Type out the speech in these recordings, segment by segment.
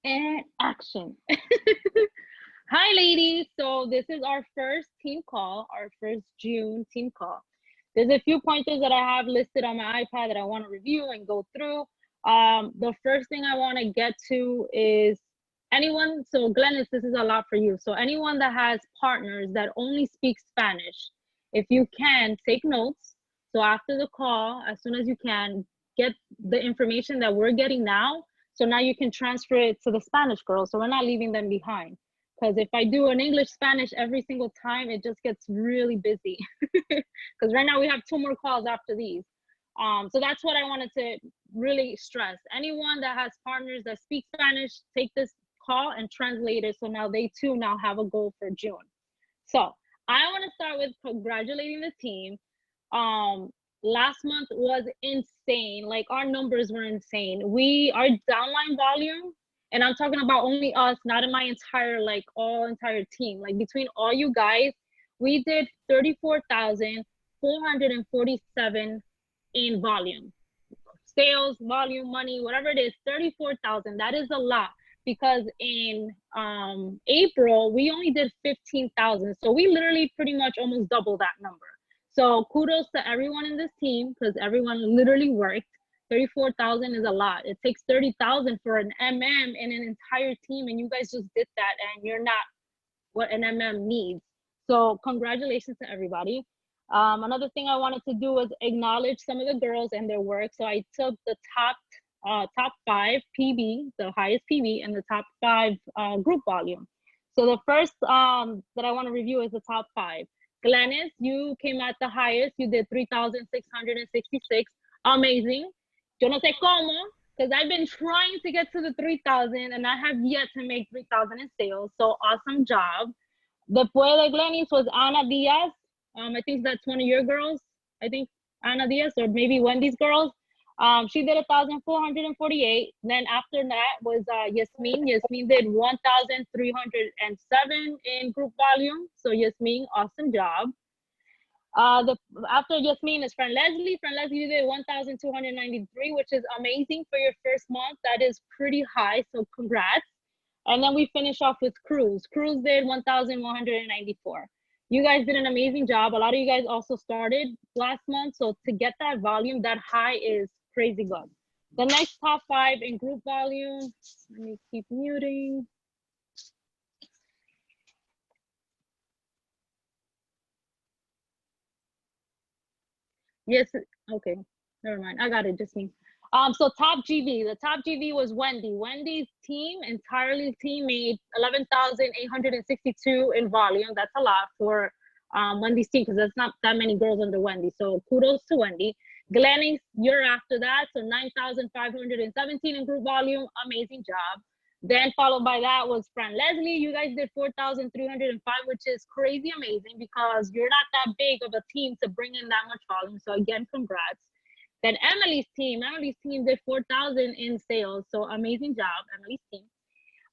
And action. Hi, ladies. So this is our first team call, our first June team call. There's a few pointers that I have listed on my iPad that I want to review and go through. The first thing I want to get to is anyone. So Glennis, this is a lot for you. So anyone that has partners that only speak Spanish, if you can take notes. So after the call, as soon as you can, get the information that we're getting now, so now you can transfer it to the Spanish girls. So we're not leaving them behind. Because if I do an English Spanish every single time, it just gets really busy. Because right now we have 2 more calls after these. So that's what I wanted to really stress. Anyone that has partners that speak Spanish, take this call and translate it. So now they too now have a goal for June. So I want to start with congratulating the team. Last month was insane. Like our numbers were insane. Our downline volume, and I'm talking about only us, not in my entire entire team. Like between all you guys, we did 34,447 in volume. Sales, volume, money, whatever it is, 34,000. That is a lot because in April we only did 15,000. So we literally pretty much almost double that number. So kudos to everyone in this team because everyone literally worked. 34,000 is a lot. It takes 30,000 for an MM and an entire team, and you guys just did that, and you're not what an MM needs. So congratulations to everybody. Another thing I wanted to do was acknowledge some of the girls and their work. So I took the top 5 PB, the highest PB, and the top 5 group volume. So the first that I want to review is the top 5. Glennis, you came at the highest. You did 3,666. Amazing. Yo no sé cómo, because I've been trying to get to the 3,000 and I have yet to make 3,000 in sales. So awesome job. Después de Glennis was Ana Diaz. I think that's one of your girls. I think Ana Diaz or maybe Wendy's girls. She did 1,448. Then after that was Yasmin. Yasmin did 1,307 in group volume. So Yasmin, awesome job. After Yasmin is Fran Leslie. Fran Leslie did 1,293, which is amazing for your first month. That is pretty high. So congrats. And then we finish off with Cruz. Cruz did 1,194. You guys did an amazing job. A lot of you guys also started last month. So to get that volume that high is crazy good. The next top 5 in group volume, let me keep muting. Yes, okay, never mind. I got it, just me. So top GV, the top GV was Wendy. Wendy's team, entirely team made 11,862 in volume. That's a lot for Wendy's team because there's not that many girls under Wendy. So kudos to Wendy. Glennis, you're after that. So 9,517 in group volume. Amazing job. Then followed by that was Fran Leslie. You guys did 4,305, which is crazy amazing because you're not that big of a team to bring in that much volume. So again, congrats. Then Emily's team did 4,000 in sales. So amazing job, Emily's team.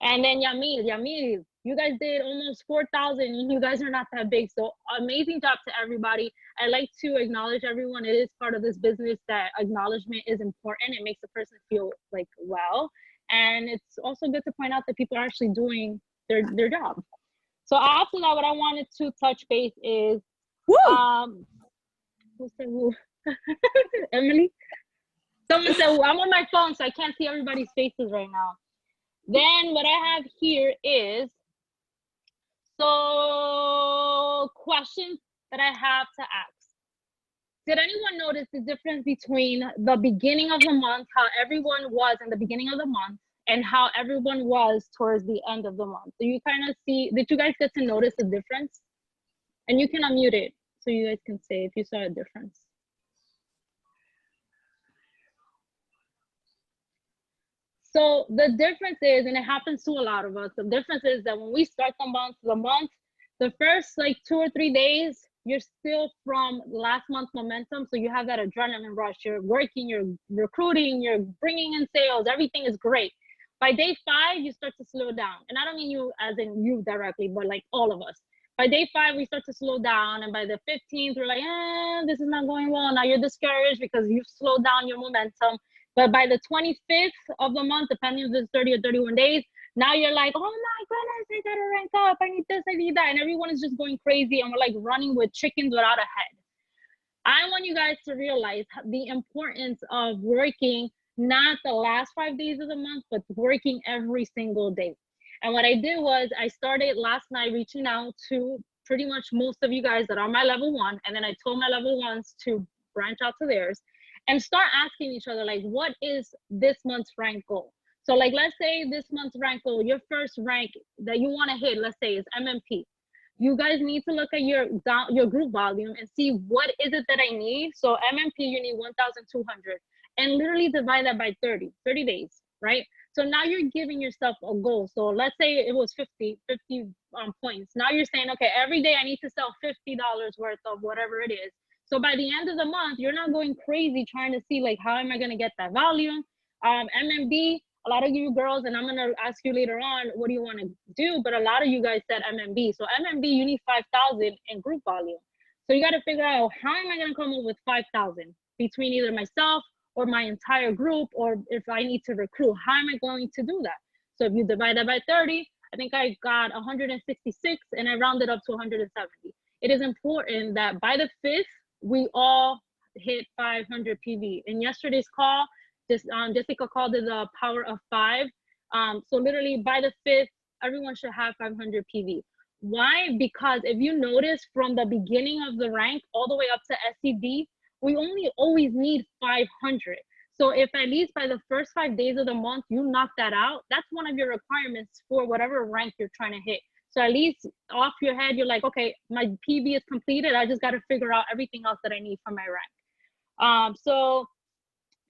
And then Yamil, you guys did almost 4,000. You guys are not that big. So amazing job to everybody. I like to acknowledge everyone. It is part of this business that acknowledgement is important. It makes the person feel like well. And it's also good to point out that people are actually doing their job. So after that, what I wanted to touch base is, who said who? Emily? Someone said, I'm on my phone, so I can't see everybody's faces right now. Then what I have here is, so questions that I have to ask. Did anyone notice the difference between the beginning of the month, how everyone was in the beginning of the month, and how everyone was towards the end of the month? Do you kind of see, did you guys get to notice the difference? And you can unmute it so you guys can say if you saw a difference. So the difference is, and it happens to a lot of us, the difference is that when we start the month, the first like 2 or 3 days, you're still from last month's momentum. So you have that adrenaline rush. You're working, you're recruiting, you're bringing in sales. Everything is great. By day 5, you start to slow down. And I don't mean you as in you directly, but like all of us. By day 5, we start to slow down. And by the 15th, we're like, this is not going well. Now you're discouraged because you've slowed down your momentum. But by the 25th of the month, depending if it's 30 or 31 days, Now you're like, oh my goodness, I gotta rank up. I need this, I need that. And everyone is just going crazy and we're like running with chickens without a head. I want you guys to realize the importance of working not the last 5 days of the month, but working every single day. And what I did was I started last night reaching out to pretty much most of you guys that are my level one. And then I told my level ones to branch out to theirs and start asking each other, like, what is this month's rank goal? So like, let's say this month's rank goal, your first rank that you want to hit, let's say is MMP. You guys need to look at your group volume and see what is it that I need. So MMP, you need 1,200 and literally divide that by 30 days, right? So now you're giving yourself a goal. So let's say it was 50 points. Now you're saying, okay, every day I need to sell $50 worth of whatever it is. So by the end of the month, you're not going crazy trying to see like, how am I going to get that volume? MMB, a lot of you girls, and I'm going to ask you later on, what do you want to do? But a lot of you guys said MMB. So MMB, you need 5,000 in group volume. So you got to figure out, how am I going to come up with 5,000 between either myself or my entire group, or if I need to recruit, how am I going to do that? So if you divide that by 30, I think I got 166 and I rounded up to 170. It is important that by the 5th, we all hit 500 PV. In yesterday's call, Jessica called it the power of 5. So literally by the 5th, everyone should have 500 PV. Why? Because if you notice from the beginning of the rank all the way up to SCD, we only always need 500. So if at least by the first 5 days of the month, you knock that out, that's one of your requirements for whatever rank you're trying to hit. So at least off your head, you're like, okay, my PV is completed. I just got to figure out everything else that I need for my rank. So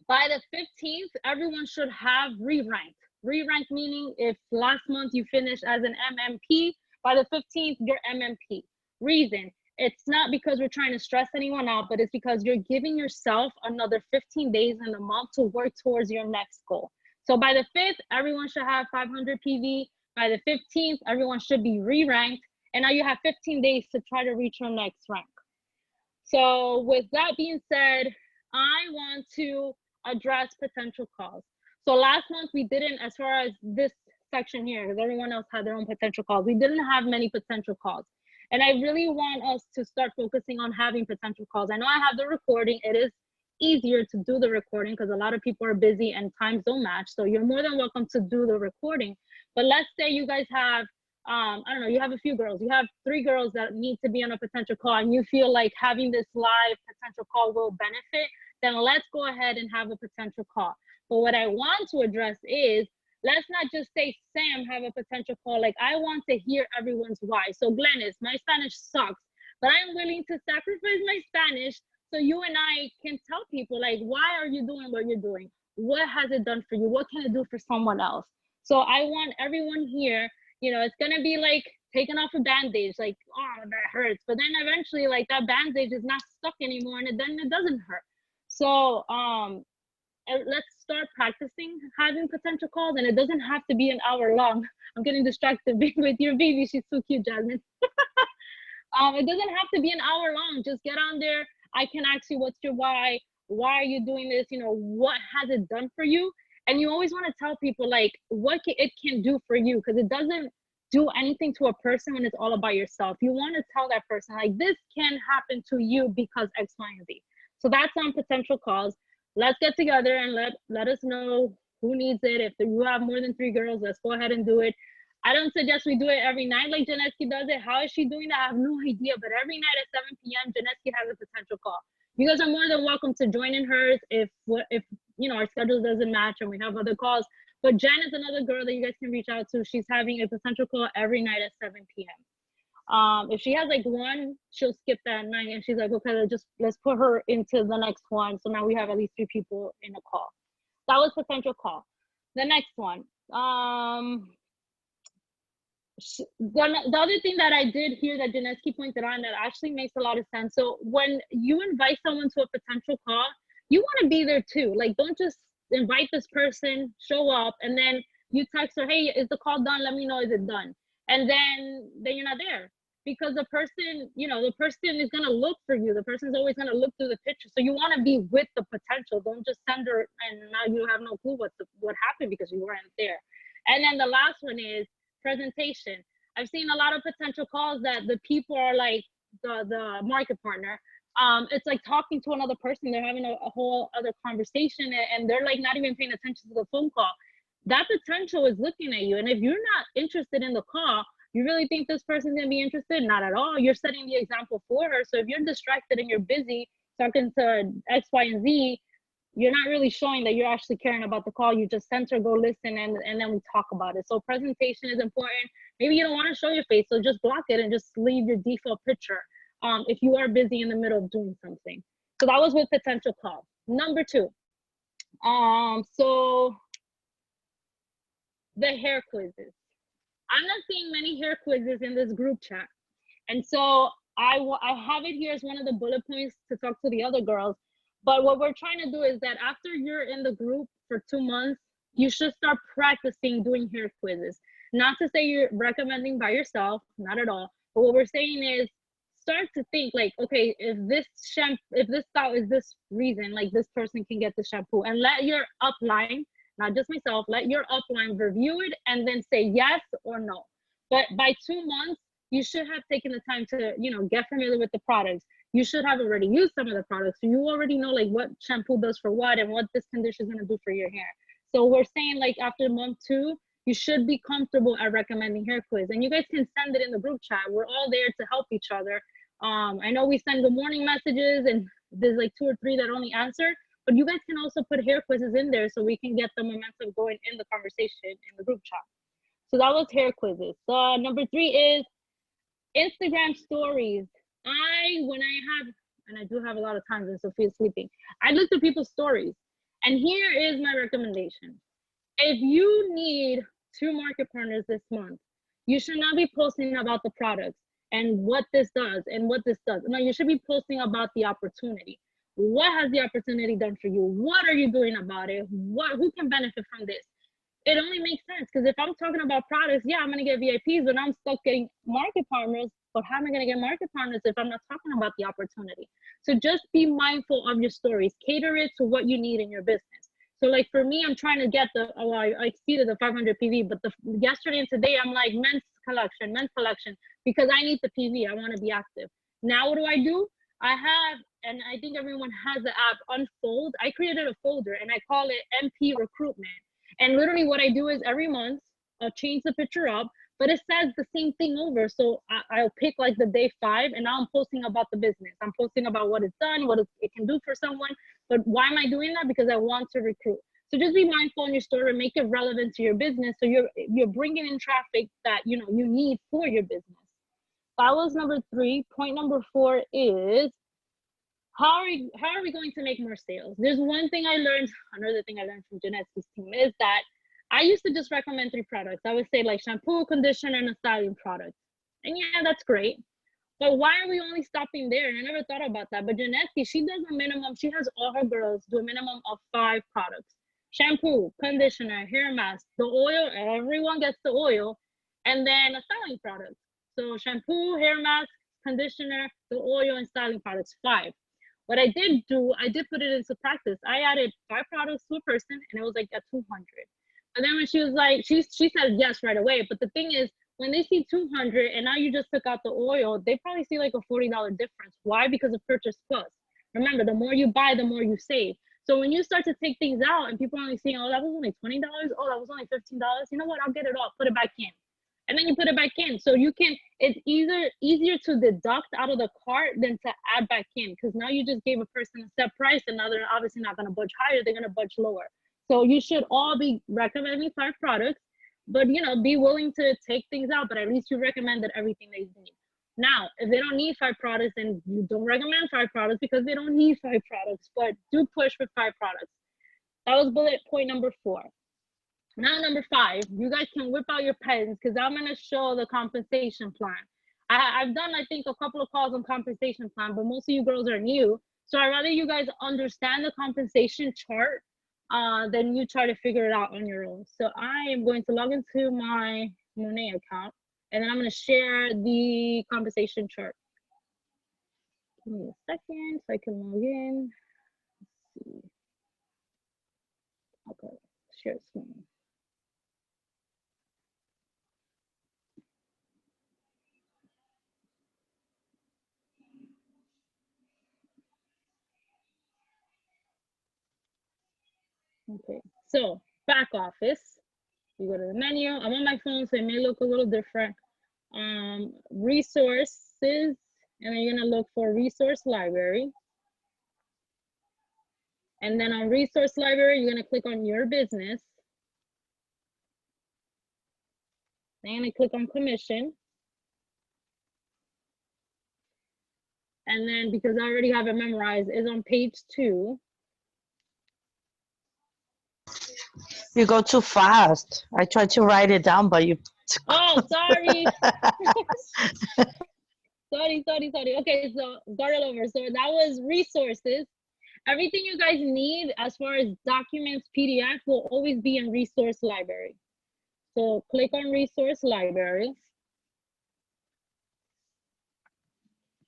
by the 15th, everyone should have re-ranked. Re-ranked meaning if last month you finished as an MMP, by the 15th, you're MMP. Reason, it's not because we're trying to stress anyone out, but it's because you're giving yourself another 15 days in the month to work towards your next goal. So by the 5th, everyone should have 500 PV. By the 15th, everyone should be re-ranked. And now you have 15 days to try to reach your next rank. So with that being said, I want to address potential calls. So last month we didn't, as far as this section here, because everyone else had their own potential calls, we didn't have many potential calls. And I really want us to start focusing on having potential calls. I know I have the recording. It is easier to do the recording because a lot of people are busy and times don't match. So you're more than welcome to do the recording. But let's say you guys have, I don't know, you have a few girls. You have 3 girls that need to be on a potential call and you feel like having this live potential call will benefit, then let's go ahead and have a potential call. But what I want to address is, let's not just say, Sam, have a potential call. Like, I want to hear everyone's why. So Glennis, my Spanish sucks, but I'm willing to sacrifice my Spanish so you and I can tell people, like, why are you doing what you're doing? What has it done for you? What can it do for someone else? So I want everyone here, you know, it's going to be like taking off a bandage, like, oh, that hurts. But then eventually, like, that bandage is not stuck anymore and then it doesn't hurt. So let's start practicing having potential calls, and it doesn't have to be an hour long. I'm getting distracted with your baby. She's so cute, Jasmine. It doesn't have to be an hour long. Just get on there. I can ask you, what's your why? Why are you doing this? You know, what has it done for you? And you always want to tell people, like, what it can do for you, because it doesn't do anything to a person when it's all about yourself. You want to tell that person, like, this can happen to you because X, Y, and Z. So that's on potential calls. Let's get together and let us know who needs it. If you have more than 3 girls, let's go ahead and do it. I don't suggest we do it every night like Janeski does it. How is she doing that? I have no idea. But every night at 7 p.m., Janeski has a potential call. You guys are more than welcome to join in hers if you know, our schedule doesn't match and we have other calls. But Jen is another girl that you guys can reach out to. She's having a potential call every night at 7 p.m. If she has like one, she'll skip that night and she's like, okay, let's put her into the next one. So now we have at least 3 people in a call. That was potential call. The next one. The other thing that I did hear that Janeski pointed on that actually makes a lot of sense. So when you invite someone to a potential call, you want to be there too. Like, don't just invite this person, show up, and then you text her, hey, is the call done? Let me know, is it done? And then you're not there, because the person, you know, the person is going to look for you. The person's always going to look through the picture. So you want to be with the potential. Don't just send her and now you have no clue what happened because you weren't there. And then the last one is presentation. I've seen a lot of potential calls that the people are like the market partner. It's like talking to another person. They're having a whole other conversation, and they're like not even paying attention to the phone call. That potential is looking at you, and if you're not interested in the call, you really think this person's gonna be interested? Not at all. You're setting the example for her. So if you're distracted and you're busy talking to X, Y, and Z, you're not really showing that you're actually caring about the call. You just sent her, go listen, and then we talk about it. So presentation is important. Maybe you don't want to show your face, so just block it and just leave your default picture if you are busy in the middle of doing something. So that was with potential calls. Number 2, so the hair quizzes. I'm not seeing many hair quizzes in this group chat. And so I have it here as one of the bullet points to talk to the other girls. But what we're trying to do is that after you're in the group for 2 months, you should start practicing doing hair quizzes. Not to say you're recommending by yourself, not at all. But what we're saying is start to think like, okay, if this style is this reason, like this person can get the shampoo, and let your upline, not just myself, let your upline review it and then say yes or no. But by 2 months, you should have taken the time to, get familiar with the products. You should have already used some of the products. So you already know like what shampoo does for what and what this conditioner is going to do for your hair. So we're saying like after month 2, you should be comfortable at recommending hair quiz. And you guys can send it in the group chat. We're all there to help each other. I know we send good morning messages and there's like 2 or 3 that only answer, but you guys can also put hair quizzes in there so we can get the momentum going in the conversation in the group chat. So that was hair quizzes. Number 3 is Instagram stories. And I do have a lot of times when Sophia's sleeping, I look through people's stories. And here is my recommendation. If you need 2 market partners this month, you should not be posting about the products and what this does and what this does. No, you should be posting about the opportunity. What has the opportunity done for you? What are you doing about it? Who can benefit from this? It only makes sense because if I'm talking about products, yeah, I'm gonna get VIPs, but I'm stuck getting market partners. But how am I gonna get market partners if I'm not talking about the opportunity? So just be mindful of your stories. Cater it to what you need in your business. So like for me, I'm trying to get I exceeded the 500 PV, but yesterday and today I'm like men's collection, because I need the PV. I want to be active. Now what do? I have, and I think everyone has the app Unfold. I created a folder and I call it MP Recruitment. And literally what I do is every month I'll change the picture up, but it says the same thing over. So I'll pick like the day 5 and now I'm posting about the business. I'm posting about what it's done, what it can do for someone. But why am I doing that? Because I want to recruit. So just be mindful in your story and make it relevant to your business. So you're bringing in traffic that, you need for your business. That was number 3. Point number 4 is, how are we going to make more sales? There's one thing I learned, another thing I learned from Janetski's team is that I used to just recommend 3 products. I would say like shampoo, conditioner, and a styling product. And yeah, that's great. But why are we only stopping there? And I never thought about that. But Janetski, she does a minimum, she has all her girls do a minimum of 5 products. Shampoo, conditioner, hair mask, the oil, everyone gets the oil, and then a styling product. So shampoo, hair mask, conditioner, the oil, and styling products, 5. What I did do, I did put it into practice. I added 5 products to a person and it was like at 200. And then when she was like, she said yes right away. But the thing is, when they see 200 and now you just took out the oil, they probably see like a $40 difference. Why? Because of Purchase Plus. Remember, the more you buy, the more you save. So when you start to take things out and people are only seeing, oh, that was only $20. Oh, that was only $15. You know what? I'll get it all. Put it back in. And then you put it back in. So you can, it's easier to deduct out of the cart than to add back in, because now you just gave a person a set price and now they're obviously not going to budge higher, they're going to budge lower. So you should all be recommending 5 products, but be willing to take things out, but at least you recommended everything they need. Now, if they don't need 5 products, then you don't recommend 5 products because they don't need 5 products, but do push for 5 products. That was bullet point number 4. Now, number 5, you guys can whip out your pens because I'm going to show the compensation plan. I've done, I think, a couple of calls on compensation plan, but most of you girls are new. So I'd rather you guys understand the compensation chart than you try to figure it out on your own. So I am going to log into my Monet account, and then I'm going to share the compensation chart. Give me a second so I can log in. Let's see. Okay, share screen. Okay, so back office, you go to the menu. I'm on my phone, so it may look a little different. Resources, and then you're gonna look for resource library. And then on resource library, you're gonna click on your business. Then you're gonna click on commission. And then because I already have it memorized, is on page 2. You go too fast. I tried to write it down, but you. Oh, sorry. sorry. Okay, so start it over. So that was resources. Everything you guys need as far as documents, PDF will always be in resource library. So click on resource library.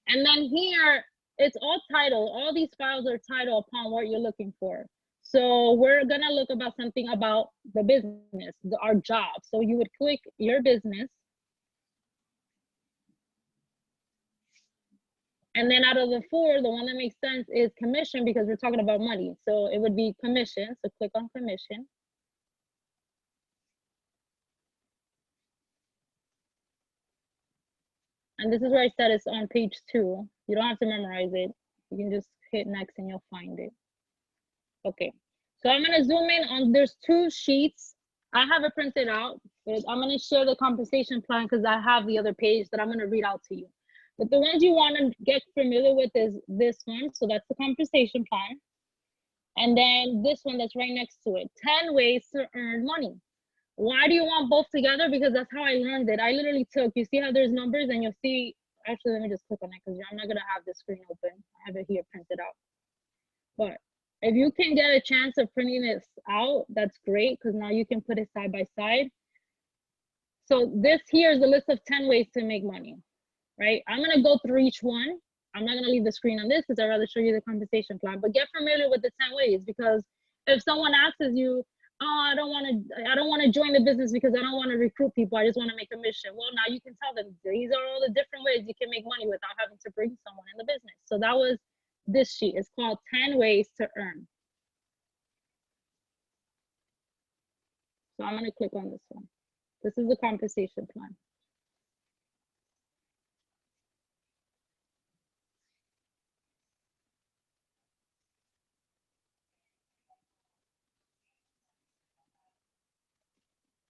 And then here, it's all titled. All these files are titled upon what you're looking for. So we're gonna look about something about the business, our job. So you would click your business. And then out of the 4, the one that makes sense is commission because we're talking about money. So it would be commission. So click on commission. And this is where I said it's on page 2. You don't have to memorize it. You can just hit next and you'll find it. Okay, so I'm gonna zoom in on, there's 2 sheets. I have it printed out, but I'm gonna share the compensation plan because I have the other page that I'm gonna read out to you. But the ones you wanna get familiar with is this one. So that's the compensation plan. And then this one that's right next to it, 10 ways to earn money. Why do you want both together? Because that's how I learned it. I literally took, you see how there's numbers and you'll see, actually, let me just click on it because I'm not gonna have the screen open. I have it here printed out. But if you can get a chance of printing this out, that's great because now you can put it side by side. So this here is a list of 10 ways to make money, right? I'm gonna go through each one. I'm not gonna leave the screen on this because I'd rather show you the compensation plan, but get familiar with the 10 ways because if someone asks you, oh, I don't want to join the business because I don't want to recruit people. I just want to make a mission. Well, now you can tell them these are all the different ways you can make money without having to bring someone in the business. So that was this sheet. It's called 10 ways to earn. So I'm going to click on this one. This is the compensation plan.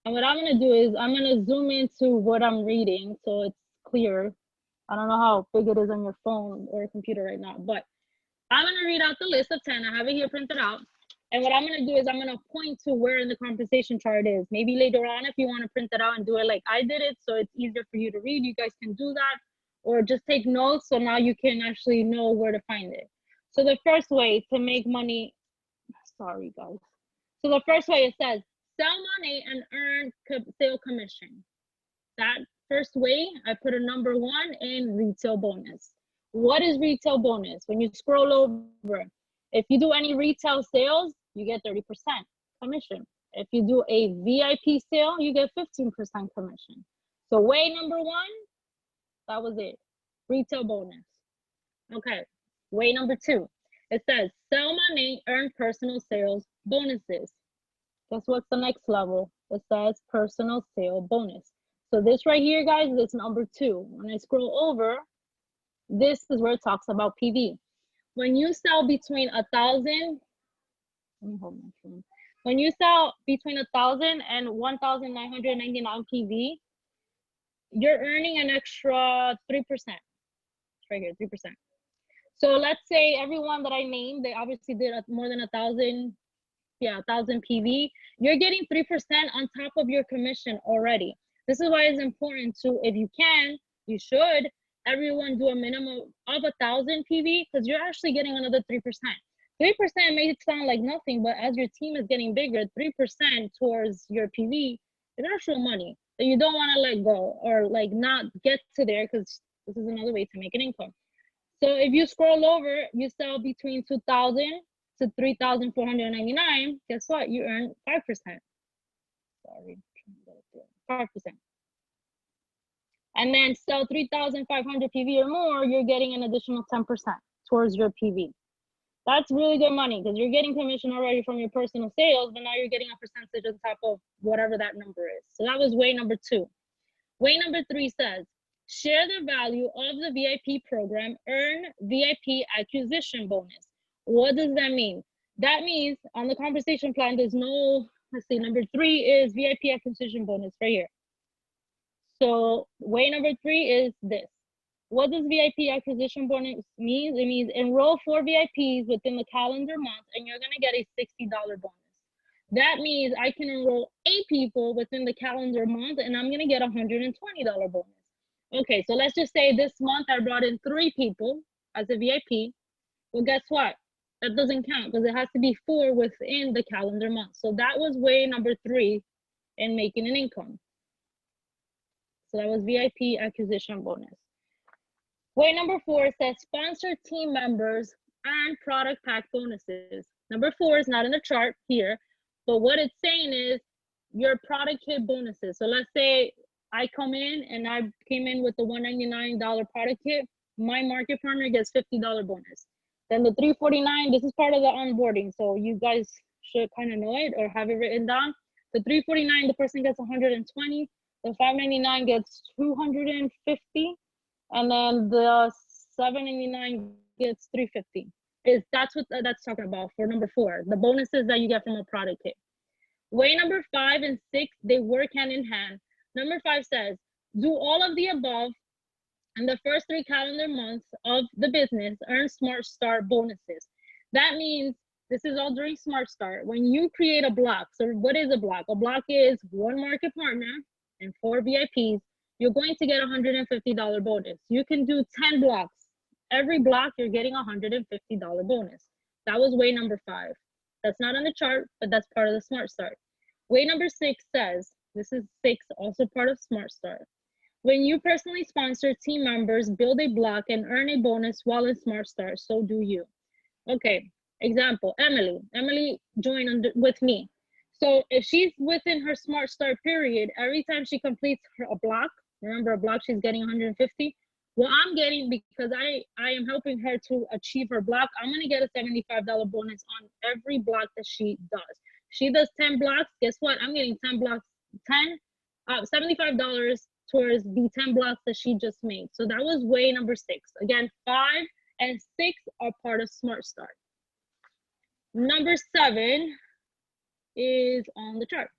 And what I'm going to do is I'm going to zoom into what I'm reading so it's clear. I don't know how big it is on your phone or computer right now, but I'm going to read out the list of 10. I have it here printed out. And what I'm going to do is I'm going to point to where in the compensation chart is. Maybe later on, if you want to print it out and do it like I did it, so it's easier for you to read, you guys can do that. Or just take notes so now you can actually know where to find it. So the first way to make money, sorry guys. So the first way, it says, sell money and earn sale commission. That first way, I put a number 1 in retail bonus. What is retail bonus? When you scroll over, if you do any retail sales, you get 30% commission. If you do a VIP sale, you get 15% commission. So way number 1, that was it. Retail bonus. Okay, way number 2. It says sell money, earn personal sales bonuses. Guess what's the next level? It says personal sale bonus. So this right here, guys, is number 2. When I scroll over, this is where it talks about PV. When you sell between 1,000, let me hold my phone. When you sell between 1,000 and 1,999 PV, you're earning an extra 3%. It's right here, 3%. So let's say everyone that I named, they obviously did more than 1,000. Yeah, 1,000 PV. You're getting 3% on top of your commission already. This is why it's important to, if you can, you should, everyone do a minimum of 1,000 PV because you're actually getting another 3%. 3% may sound like nothing, but as your team is getting bigger, 3% towards your PV is actual money that you don't want to let go or like not get to there because this is another way to make an income. So if you scroll over, you sell between 2,000 to 3,499. Guess what? You earn 5%. Sorry, 5%. And then sell 3,500 PV or more, you're getting an additional 10% towards your PV. That's really good money because you're getting commission already from your personal sales, but now you're getting a percentage on top of whatever that number is. So that was way number 2. Way number 3 says, share the value of the VIP program, earn VIP acquisition bonus. What does that mean? That means on the conversation plan, there's no, let's see, number 3 is VIP acquisition bonus right here. So way number 3 is this. What does VIP acquisition bonus mean? It means enroll 4 VIPs within the calendar month and you're gonna get a $60 bonus. That means I can enroll 8 people within the calendar month and I'm gonna get a $120 bonus. Okay, so let's just say this month I brought in 3 people as a VIP. Well, guess what? That doesn't count because it has to be 4 within the calendar month. So that was way number 3 in making an income. So that was VIP acquisition bonus. Way number 4 says sponsor team members and product pack bonuses. Number 4 is not in the chart here, but what it's saying is your product kit bonuses. So let's say I come in and I came in with the $199 product kit, my market partner gets $50 bonus. Then the $349, this is part of the onboarding. So you guys should kind of know it or have it written down. The $349, the person gets 120. The $599 gets 250. And then the $799 gets 350. That's what that's talking about for number 4, the bonuses that you get from a product kit. Way number 5 and 6, they work hand in hand. Number 5 says, do all of the above in the first 3 calendar months of the business, earn Smart Start bonuses. That means this is all during Smart Start. When you create a block, so what is a block? A block is 1 market partner and 4 VIPs. You're going to get a $150 bonus. You can do 10 blocks. Every block, you're getting a $150 bonus. That was way number 5. That's not on the chart, but that's part of the Smart Start. Way number 6 says, this is 6, also part of Smart Start. When you personally sponsor team members, build a block and earn a bonus while in Smart Start, so do you. Okay, example, Emily. Emily joined with me. So if she's within her Smart Start period, every time she completes a block, remember a block, she's getting 150. Well, I'm getting, because I am helping her to achieve her block, I'm gonna get a $75 bonus on every block that she does. She does 10 blocks, guess what? I'm getting 10 blocks, $75 towards the 10 blocks that she just made. So that was way number 6. Again, 5 and 6 are part of Smart Start. Number 7 is on the chart.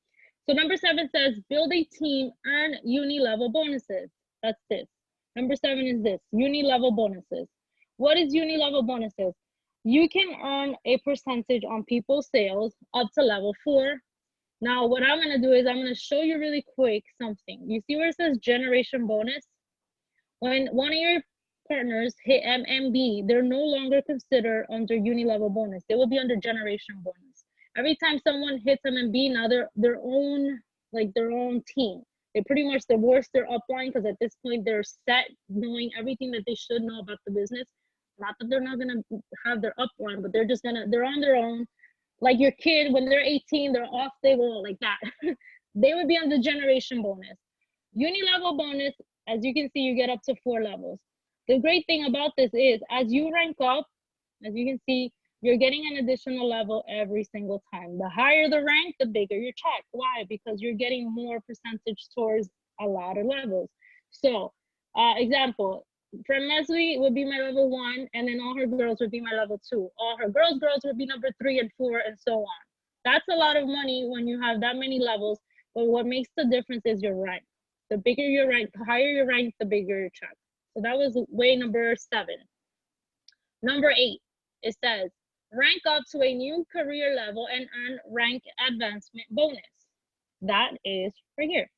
So number 7 says, build a team, earn uni-level bonuses. That's this. Number 7 is this, uni-level bonuses. What is uni-level bonuses? You can earn a percentage on people's sales up to level 4. Now, what I'm gonna do is I'm gonna show you really quick something. You see where it says generation bonus? When one of your partners hit MMB, they're no longer considered under uni-level bonus. They will be under generation bonus. Every time someone hits MMB, now they're their own team. They pretty much divorce their upline because at this point they're set, knowing everything that they should know about the business. Not that they're not gonna have their upline, but they're on their own. Like your kid, when they're 18, they're off, they will like that. They would be on the generation bonus. Uni-level bonus, as you can see, you get up to 4 levels. The great thing about this is, as you rank up, as you can see, you're getting an additional level every single time. The higher the rank, the bigger your check. Why? Because you're getting more percentage towards a lot of levels. So, example, from Leslie would be my level 1, and then all her girls would be my level 2. All her girls would be number 3 and 4, and so on. That's a lot of money when you have that many levels, but what makes the difference is your rank. The bigger your rank, the higher your rank, the bigger your check. So that was way number 7. Number 8, it says, rank up to a new career level and earn rank advancement bonus. That is right here.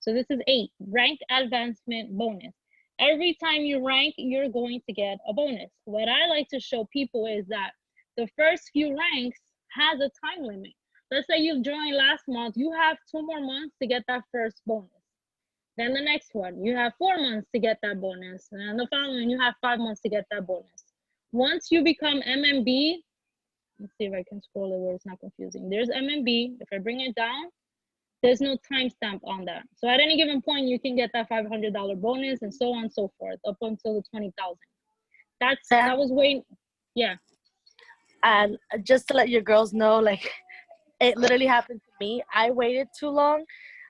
So this is 8, rank advancement bonus. Every time you rank, you're going to get a bonus. What I like to show people is that the first few ranks has a time limit. Let's say you've joined last month, you have 2 more months to get that first bonus. Then the next one, you have 4 months to get that bonus. And then the following, you have 5 months to get that bonus. Once you become MMB, let's see if I can scroll it where it's not confusing. There's MMB. If I bring it down, there's no timestamp on that. So at any given point, you can get that $500 bonus and so on and so forth up until the 20,000. That was way, yeah. And just to let your girls know, like, it literally happened to me. I waited too long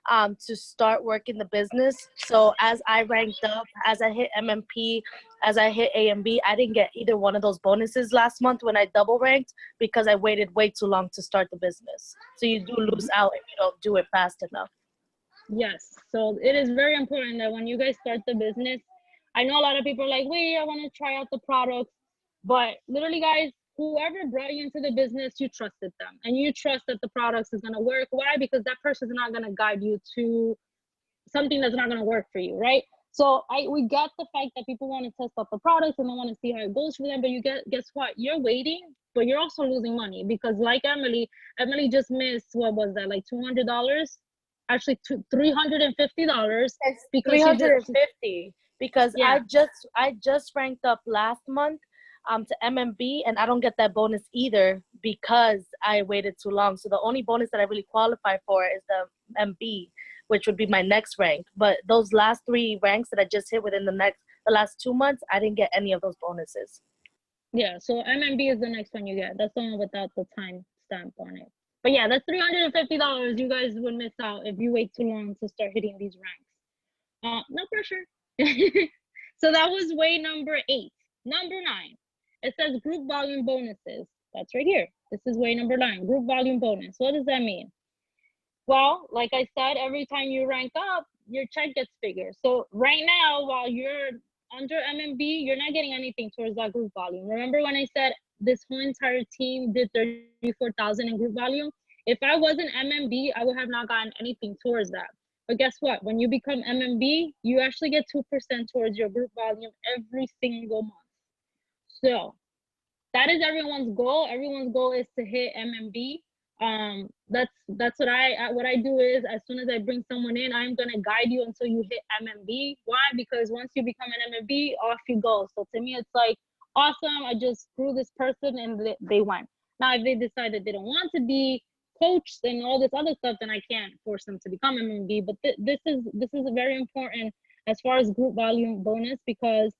to start working the business. So as I ranked up, as I hit MMP, as I hit AMB, I didn't get either one of those bonuses last month when I double ranked because I waited way too long to start the business. So you do lose out if you don't do it fast enough. Yes. So it is very important that when you guys start the business, I know a lot of people are like, wait, I want to try out the products. But literally, guys, whoever brought you into the business, you trusted them. And you trust that the products is going to work. Why? Because that person is not going to guide you to something that's not going to work for you, right? So we get the fact that people want to test out the products and they want to see how it goes for them. But guess what? You're waiting, but you're also losing money because like Emily just missed, what was that, like $200? Actually, $350 because $350 because yeah. I just ranked up last month to MMB, and I don't get that bonus either because I waited too long. So the only bonus that I really qualify for is the MB, which would be my next rank. But those last 3 ranks that I just hit within the last 2 months, I didn't get any of those bonuses. Yeah, so MMB is the next one you get. That's the one without the time stamp on it. But yeah, that's $350 you guys would miss out if you wait too long to start hitting these ranks. No pressure. So that was way number 8. Number 9, it says group volume bonuses. That's right here. This is way number 9, group volume bonus. What does that mean? Well, like I said, every time you rank up, your check gets bigger. So right now, while you're under MMB, you're not getting anything towards that group volume. Remember when I said this whole entire team did 34,000 in group volume? If I wasn't MMB, I would have not gotten anything towards that. But guess what? When you become MMB, you actually get 2% towards your group volume every single month. So that is everyone's goal. Everyone's goal is to hit MMB. That's what I do is as soon as I bring someone in, I'm gonna guide you until you hit MMB. Why? Because once you become an MMB, off you go. So to me, it's like awesome. I just grew this person and they went. Now, if they decide that they don't want to be coached and all this other stuff, then I can't force them to become MMB. But this is very important as far as group volume bonus because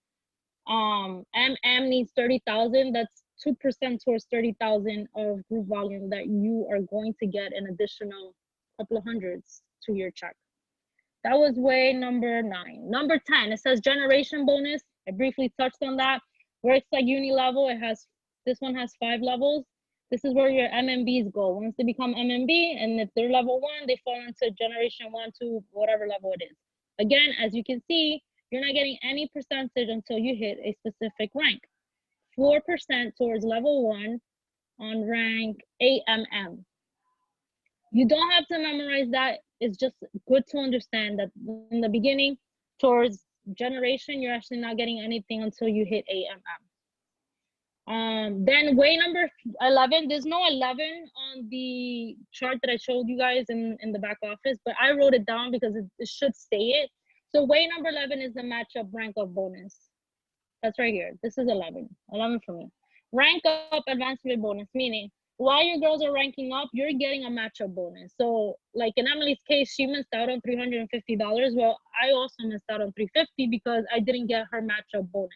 MM needs 30,000. That's 2% towards 30,000 of group volume that you are going to get an additional couple of hundreds to your check. That was way number 9. Number 10, it says generation bonus. I briefly touched on that. Where it's like uni level, this one has 5 levels. This is where your MMBs go. Once they become MMB, and if they're level 1, they fall into generation 1, 2, whatever level it is. Again, as you can see, you're not getting any percentage until you hit a specific rank. 4% towards level 1 on rank AMM. You don't have to memorize that. It's just good to understand that in the beginning, towards generation, you're actually not getting anything until you hit AMM. Then way number 11, there's no 11 on the chart that I showed you guys in the back office, but I wrote it down because it should say it. So way number 11 is the matchup rank up bonus. That's right here. This is 11 for me. Rank up advancement bonus, meaning while your girls are ranking up, you're getting a matchup bonus. So like in Emily's case, she missed out on $350. Well, I also missed out on $350 because I didn't get her matchup bonus.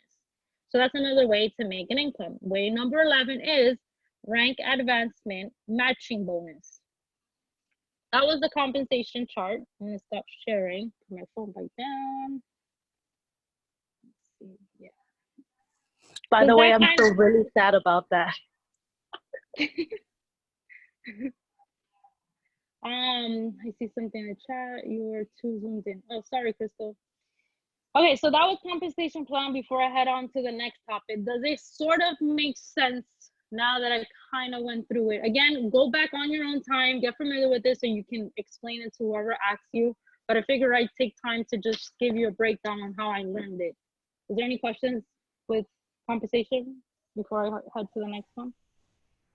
So that's another way to make an income. Way number 11 is rank advancement matching bonus. That was the compensation chart. I'm gonna stop sharing. Put my phone back down. Let's see. Yeah. By the way, I'm still really sad about that. I see something in the chat. You were too zoomed in. Oh, sorry, Crystal. Okay, so that was compensation plan. Before I head on to the next topic, does it sort of make sense now that I kind of went through it? Again, go back on your own time, get familiar with this so you can explain it to whoever asks you. But I figure I'd take time to just give you a breakdown on how I learned it. Is there any questions with compensation before I head to the next one?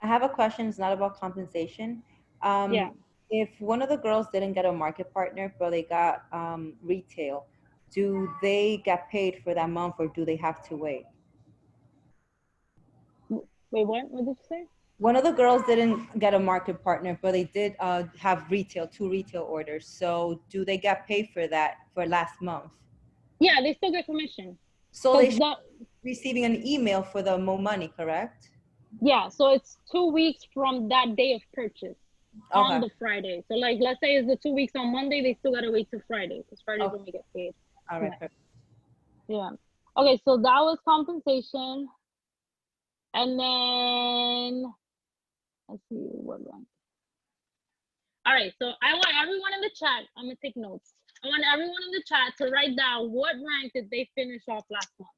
I have a question. It's not about compensation. Yeah. If one of the girls didn't get a market partner, but they got retail, do they get paid for that month or do they have to wait? Wait, what? What did you say? One of the girls didn't get a market partner, but they did have 2 retail orders. So do they get paid for that for last month? Yeah, they still get commission. So they should be receiving an email for the more money, correct? Yeah, so it's 2 weeks from that day of purchase on Okay. the Friday. So like, let's say it's the 2 weeks on Monday, they still gotta wait till Friday because Friday's Okay. when we get paid. All right. Perfect. Yeah. Okay, so that was compensation. And then let's see what one. All right, so I want everyone in the chat. I'm gonna take notes. I want everyone in the chat to write down what rank did they finish off last month.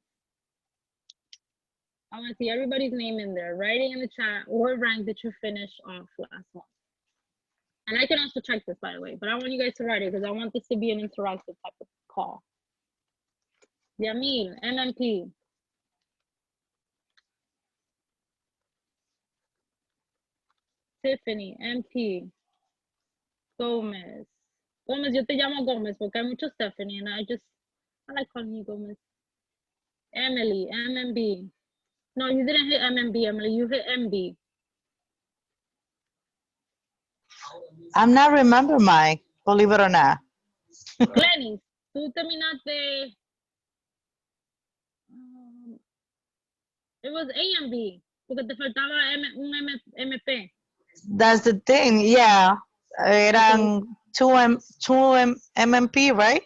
I want to see everybody's name in there. Writing in the chat, what rank did you finish off last month? And I can also check this, by the way, but I want you guys to write it because I want this to be an interactive type of call. Yamil, MMP. Tiffany, MP. Gomez. Gomez, yo te llamo Gomez porque hay mucho Stephanie and I like calling you Gomez. Emily, MMB. No, you didn't hit MMB, Emily. You hit MB. I'm not remember Mike, believe it or not. Glennis, tú terminaste. It was A and B porque te faltaba MP. That's the thing, yeah. Eran two MMP, right?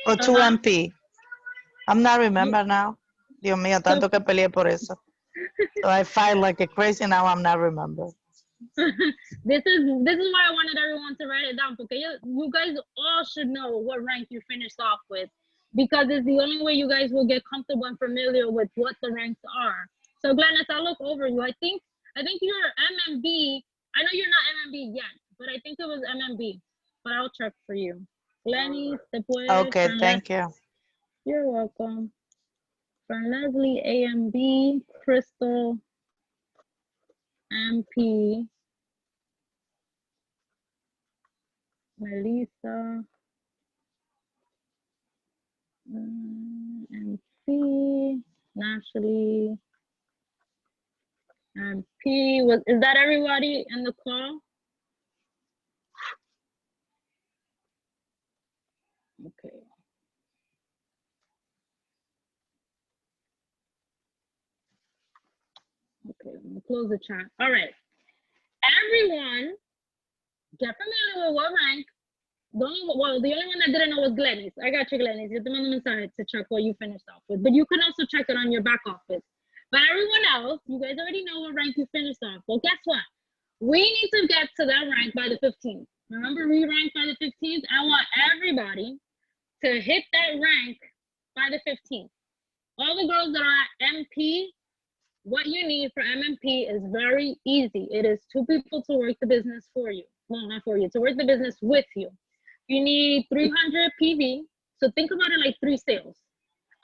Or two MP. I'm not remember now. Dios mío, tanto que peleé por eso. So I fight like a crazy now. I'm not remember. This is why I wanted everyone to write it down because you guys all should know what rank you finished off with because it's the only way you guys will get comfortable and familiar with what the ranks are. So Glennis, I'll look over you. I think you're MMB. I know you're not MMB yet, but I think it was MMB. But I'll check for you. Glennis, Okay, thank you. You're welcome. From Leslie, AMB, Crystal, MP, Melissa, MP, Ashley, MP. Is that everybody in the call? Okay. Okay, let me close the chat. All right. Everyone, get familiar with what rank. The only one that didn't know was Glennis. I got you, Glennis. You have to mensaje to check what you finished off with. But you can also check it on your back office. But everyone else, you guys already know what rank you finished off. Well, guess what? We need to get to that rank by the 15th. Remember, we ranked by the 15th? I want everybody to hit that rank by the 15th. All the girls that are at MP, what you need for MMP is very easy. It is 2 people to work the business for you. Well, not for you, to work the business with you. You need 300 PV. So think about it like 3 sales.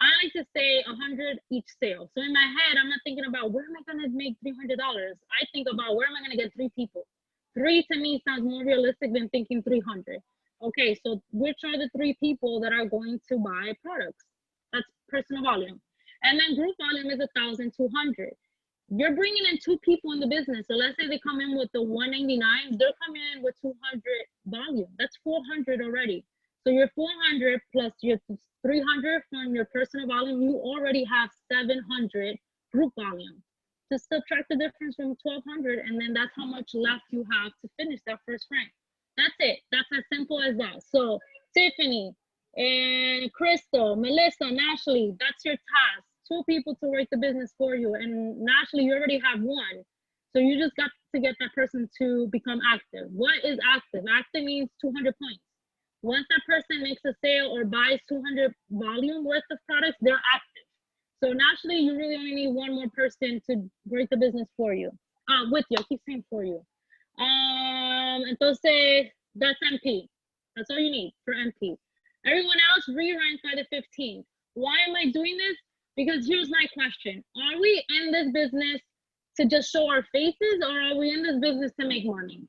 I like to say 100 each sale. So in my head, I'm not thinking about where am I gonna make $300. I think about where am I gonna get 3 people. 3 to me sounds more realistic than thinking 300. Okay, so which are the 3 people that are going to buy products? That's personal volume. And then group volume is 1,200. You're bringing in 2 people in the business. So let's say they come in with the 199, they're coming in with 200 volume. That's 400 already. So your 400 plus your 300 from your personal volume, you already have 700 group volume. Just subtract the difference from 1,200, and then that's how much left you have to finish that first rank. That's it. That's as simple as that. So Tiffany and Crystal, Melissa, and Ashley, that's your task. 2 people to work the business for you. And Ashley, you already have 1. So you just got to get that person to become active. What is active? Active means 200 points. Once that person makes a sale or buys 200 volume worth of products, they're active. So naturally, you really only need 1 more person to work the business for you. With you, I keep saying for you. Entonces, that's MP. That's all you need for MP. Everyone else, re-rank by the 15th. Why am I doing this? Because here's my question. Are we in this business to just show our faces, or are we in this business to make money?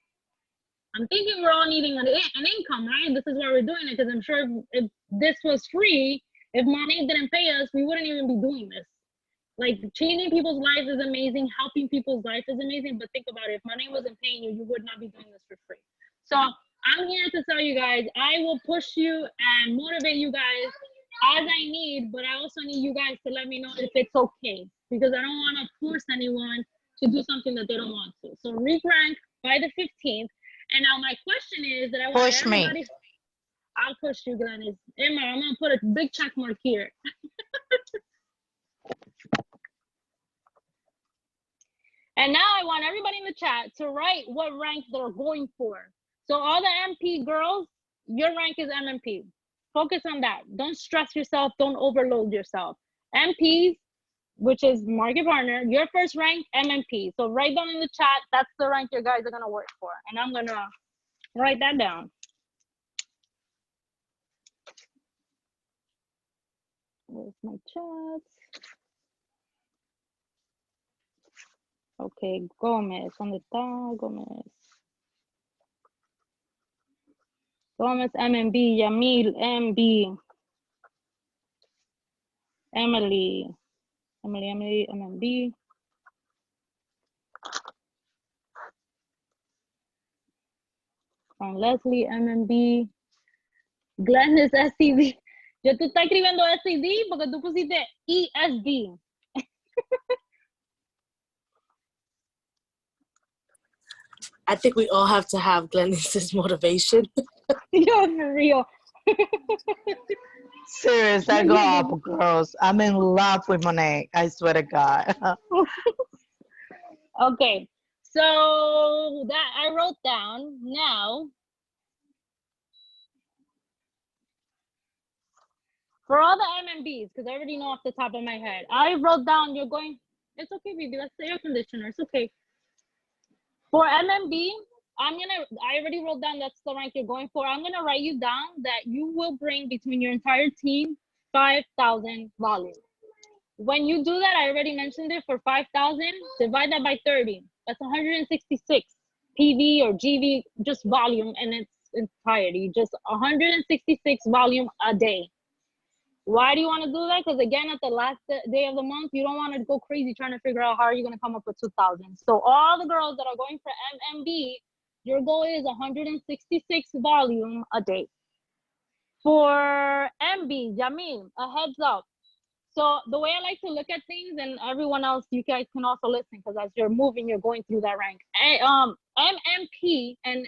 I'm thinking we're all needing an income, right? This is why we're doing it, because I'm sure if this was free, if money didn't pay us, we wouldn't even be doing this. Like, changing people's lives is amazing, helping people's life is amazing, but think about it, if money wasn't paying you, you would not be doing this for free. So I'm here to tell you guys, I will push you and motivate you guys as I need, but I also need you guys to let me know if it's okay, because I don't want to force anyone to do something that they don't want to. So re-rank by the 15th. And now my question is that I want Push me. everybody. I'll push you, Glennis. Emma, I'm gonna put a big check mark here. And now I want everybody in the chat to write what rank they're going for. So all the MP girls, your rank is MMP. Focus on that. Don't stress yourself. Don't overload yourself. MPs, which is market partner, your first rank, MMP. So write down in the chat, that's the rank your guys are gonna work for. And I'm gonna write that down. Where's my chat? Okay, Gomez, ¿dónde está Gomez? Gomez, MMB, Yamil, MB, Emily, MMB. Leslie, MMB. Glenn es SCD. Yo tú estás escribiendo SCD porque tú pusiste ESD. I think we all have to have Glennis's motivation. Yo, for real. Serious, I go up, girls. I'm in love with Monet. I swear to God. Okay, so that I wrote down. Now, for all the MMBs, because I already know off the top of my head, I wrote down you're going. It's okay, baby. That's the air conditioner. It's okay. For MMB, I already wrote down that's the rank you're going for. I'm gonna write you down that you will bring between your entire team 5,000 volume. When you do that, I already mentioned it, for 5,000, divide that by 30. That's 166 PV or GV, just volume in its entirety, just 166 volume a day. Why do you want to do that? Because again, at the last day of the month, you don't want to go crazy trying to figure out how are you going to come up with 2,000. So all the girls that are going for MMB, your goal is 166 volume a day. For MB, Jamil, a heads up. So the way I like to look at things, and everyone else, you guys can also listen, because as you're moving, you're going through that rank. MMP and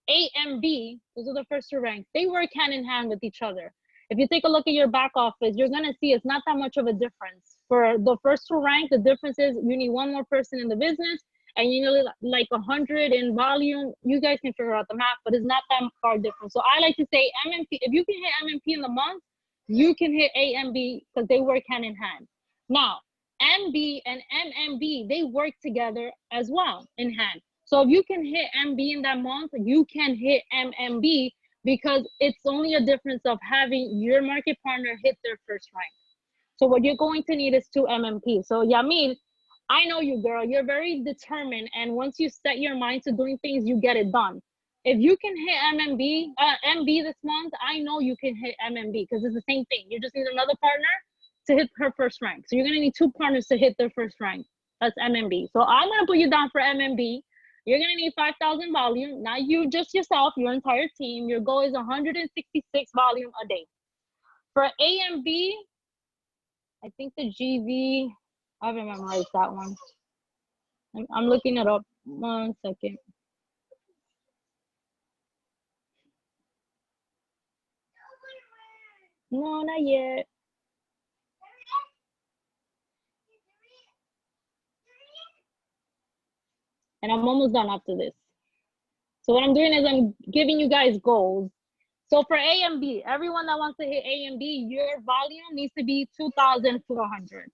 AMB, those are the first two ranks, they work hand in hand with each other. If you take a look at your back office, you're gonna see it's not that much of a difference. For the first two ranks, the difference is you need one more person in the business, and you need like 100 in volume. You guys can figure out the math, but it's not that far different. So I like to say MMP, if you can hit MMP in the month, you can hit AMB because they work hand in hand. Now, MB and MMB, they work together as well in hand. So if you can hit MB in that month, you can hit MMB, because it's only a difference of having your market partner hit their first rank. So what you're going to need is 2 MMP. So Yamil, I know you, girl, you're very determined, and once you set your mind to doing things, you get it done. If you can hit MB this month, I know you can hit MMB, because it's the same thing. You just need another partner to hit her first rank. So you're gonna need 2 partners to hit their first rank. That's MMB. So I'm gonna put you down for MMB. You're gonna need 5,000 volume. Not you, just yourself, your entire team. Your goal is 166 volume a day. For AMB, I think the GV, I haven't memorized that one. I'm looking it up. 1 second. No, not yet. And I'm almost done after this. So what I'm doing is I'm giving you guys goals. So for A and B, everyone that wants to hit A and B, your volume needs to be 2,400.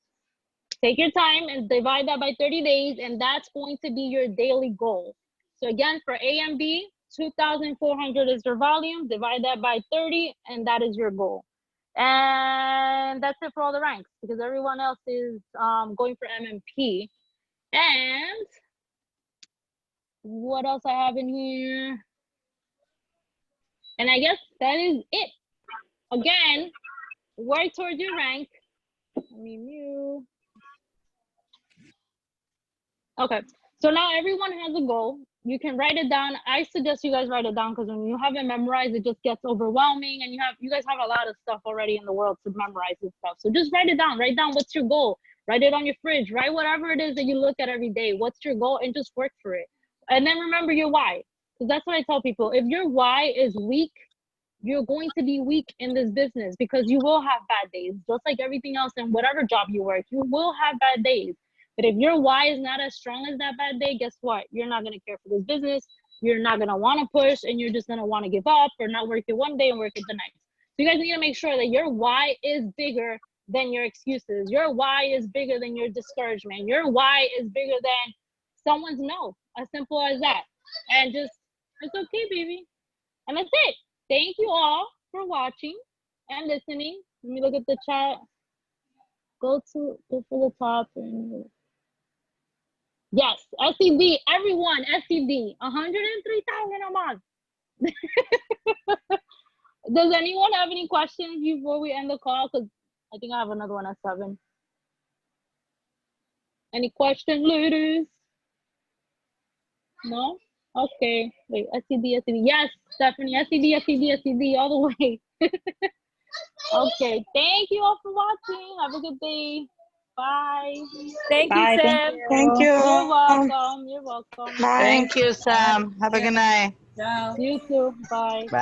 Take your time and divide that by 30 days, and that's going to be your daily goal. So again, for A and B, 2,400 is your volume, divide that by 30, and that is your goal. And that's it for all the ranks, because everyone else is going for MMP. And what else I have in here? And I guess that is it. Again, work towards your rank. Let me mute. Okay, so now everyone has a goal. You can write it down. I suggest you guys write it down, because when you have it memorized, it just gets overwhelming, and you guys have a lot of stuff already in the world to memorize and stuff. So just write it down. Write down what's your goal. Write it on your fridge. Write whatever it is that you look at every day. What's your goal? And just work for it. And then remember your why. Because that's what I tell people. If your why is weak, you're going to be weak in this business because you will have bad days. Just like everything else in whatever job you work, you will have bad days. But if your why is not as strong as that bad day, guess what? You're not going to care for this business. You're not going to want to push, and you're just going to want to give up or not work it one day and work it the next. So you guys need to make sure that your why is bigger than your excuses. Your why is bigger than your discouragement. Your why is bigger than someone's no. As simple as that. And just, it's okay, baby. And that's it. Thank you all for watching and listening. Let me look at the chat. Go for the top. Yes, SCD, everyone, SCD, 103,000 a month. Does anyone have any questions before we end the call? Because I think I have another one at 7. Any questions, ladies? No? Okay. Wait, SCD. Yes, Stephanie, SCD, all the way. Okay, thank you all for watching. Have a good day. Bye. Thank Bye, you, thank Sam. Thank you. You're welcome. You're welcome. Thank you, Sam. Have a good night. Ciao. You too. Bye. Bye.